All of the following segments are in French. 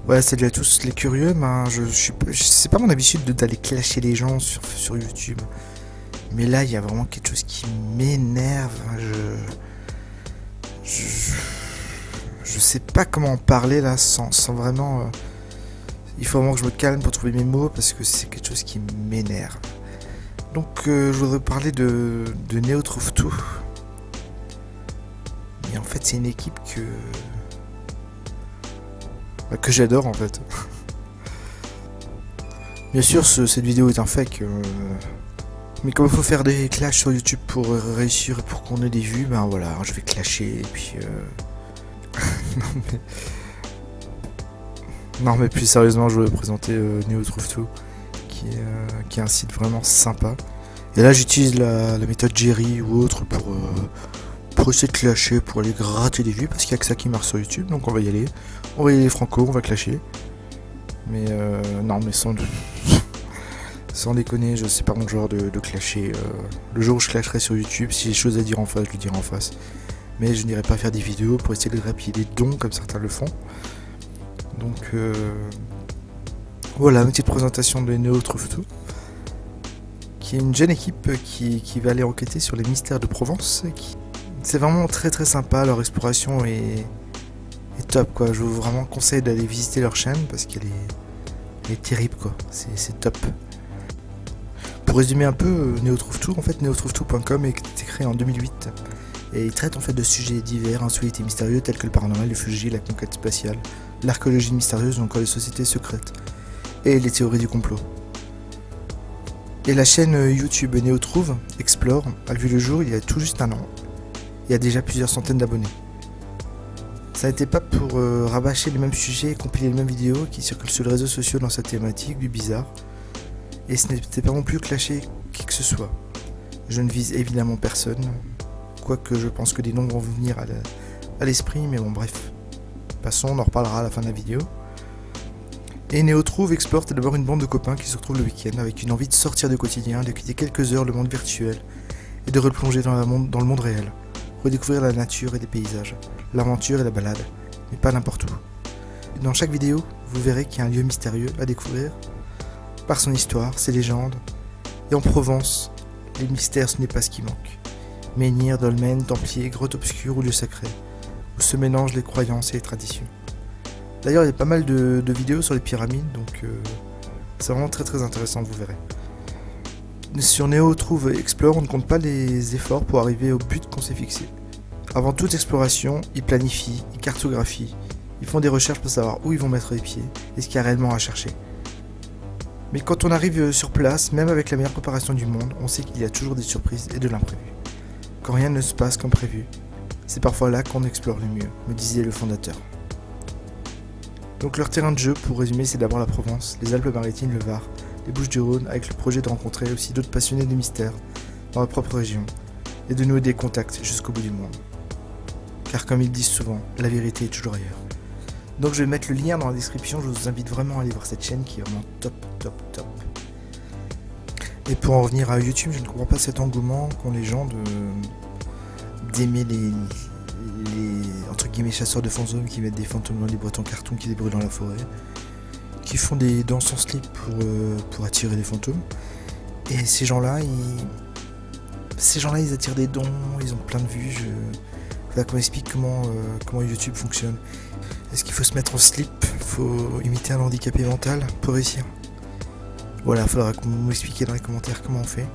Ouais, salut à tous les curieux, ben, c'est pas mon habitude d'aller clasher les gens sur YouTube. Mais là, il y a vraiment quelque chose qui m'énerve. Je, je sais pas comment en parler là sans vraiment. Il faut vraiment que je me calme pour trouver mes mots parce que c'est quelque chose qui m'énerve. Donc, je voudrais parler de Neo Trouve Tout. Et en fait, c'est une équipe que j'adore en fait. Bien sûr, cette vidéo est un fake. Mais comme il faut faire des clashs sur YouTube pour réussir et pour qu'on ait des vues, ben voilà, je vais clasher et puis. non, mais... non mais plus sérieusement, je voulais présenter Neo Trouve Tout, qui est un site vraiment sympa. Et là, j'utilise la méthode Jerry ou autre pour essayer de clasher, pour aller gratter des vues, parce qu'il n'y a que ça qui marche sur YouTube, donc on va y aller. On va y aller franco, on va clasher. Mais non, mais sans déconner, je sais pas mon genre de clasher. Le jour où je clasherai sur YouTube, si j'ai des choses à dire en face, je le dirai en face. Mais je n'irai pas faire des vidéos pour essayer de grappiller des dons comme certains le font. Donc voilà, une petite présentation de Neo Trouve Tout, qui est une jeune équipe qui va aller enquêter sur les mystères de Provence. C'est vraiment très très sympa, leur exploration est top quoi. Je vous vraiment conseille d'aller visiter leur chaîne parce qu'elle est terrible quoi, c'est top. Pour résumer un peu, Neo Trouve Tout, en fait neotrouvetout.com a été créé en 2008 et il traite en fait de sujets divers, insolites et mystérieux tels que le paranormal, l'ufologie, la conquête spatiale, l'archéologie mystérieuse ou encore les sociétés secrètes et les théories du complot. Et la chaîne YouTube Neo Trouve Explore a vu le jour il y a tout juste un an. Il y a déjà plusieurs centaines d'abonnés. Ça n'était pas pour rabâcher les mêmes sujets et compiler les mêmes vidéos qui circulent sur les réseaux sociaux dans cette thématique du bizarre. Et ce n'était pas non plus clasher qui que ce soit. Je ne vise évidemment personne, quoique je pense que des noms vont venir à l'esprit, mais bon bref. Passons, on en reparlera à la fin de la vidéo. Et Neo Trouve Explore est d'abord une bande de copains qui se retrouvent le week-end avec une envie de sortir du quotidien, de quitter quelques heures le monde virtuel et de replonger dans le monde réel. Redécouvrir la nature et des paysages, l'aventure et la balade, mais pas n'importe où. Dans chaque vidéo, vous verrez qu'il y a un lieu mystérieux à découvrir, par son histoire, ses légendes, et en Provence, les mystères ce n'est pas ce qui manque. Menhirs, dolmens, templiers, grottes obscures ou lieux sacrés, où se mélangent les croyances et les traditions. D'ailleurs, il y a pas mal de vidéos sur les pyramides, donc c'est vraiment très très intéressant, vous verrez. Sur Neo Trouve Explore, on ne compte pas les efforts pour arriver au but qu'on s'est fixé. Avant toute exploration, ils planifient, ils cartographient, ils font des recherches pour savoir où ils vont mettre les pieds et ce qu'il y a réellement à chercher. Mais quand on arrive sur place, même avec la meilleure préparation du monde, on sait qu'il y a toujours des surprises et de l'imprévu. Quand rien ne se passe comme prévu, c'est parfois là qu'on explore le mieux, me disait le fondateur. Donc leur terrain de jeu, pour résumer, c'est d'abord la Provence, les Alpes-Maritimes, le Var, les Bouches-du-Rhône, avec le projet de rencontrer aussi d'autres passionnés de mystères dans leur propre région et de nouer des contacts jusqu'au bout du monde. Car comme ils disent souvent, la vérité est toujours ailleurs. Donc je vais mettre le lien dans la description, je vous invite vraiment à aller voir cette chaîne qui est vraiment top. Et pour en revenir à YouTube, je ne comprends pas cet engouement qu'ont les gens d'aimer les entre guillemets chasseurs de fantômes qui mettent des fantômes dans des boîtes en carton qui débrûlent dans la forêt, qui font des danses en slip pour attirer les fantômes. Et ces gens-là, ils attirent des dons, ils ont plein de vues. Faudra qu'on m'explique comment YouTube fonctionne. Est-ce qu'il faut se mettre en slip? Faut imiter un handicapé mental pour réussir? Voilà, faudra que vous m'expliquiez dans les commentaires comment on fait.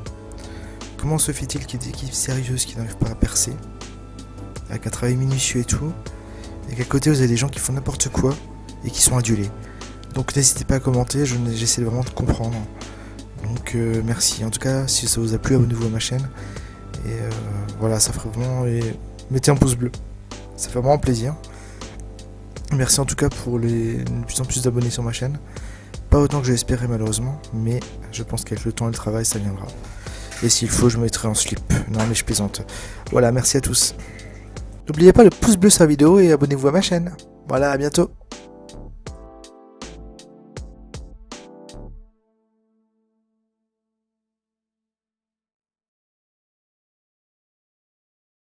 Comment se fait-il qu'il y ait des équipes sérieuses qui n'arrivent pas à percer, avec un travail minutieux et tout, et qu'à côté vous avez des gens qui font n'importe quoi et qui sont adulés. Donc n'hésitez pas à commenter, j'essaie vraiment de comprendre. Donc merci. En tout cas, si ça vous a plu, abonnez-vous à ma chaîne. Et voilà, ça ferait vraiment... Et mettez un pouce bleu. Ça fait vraiment plaisir. Merci en tout cas pour de plus en plus d'abonnés sur ma chaîne. Pas autant que je l'espérais malheureusement, mais je pense qu'avec le temps et le travail, ça viendra. Et s'il faut, je me mettrai en slip. Non mais je plaisante. Voilà, merci à tous. N'oubliez pas le pouce bleu sur la vidéo et abonnez-vous à ma chaîne. Voilà, à bientôt.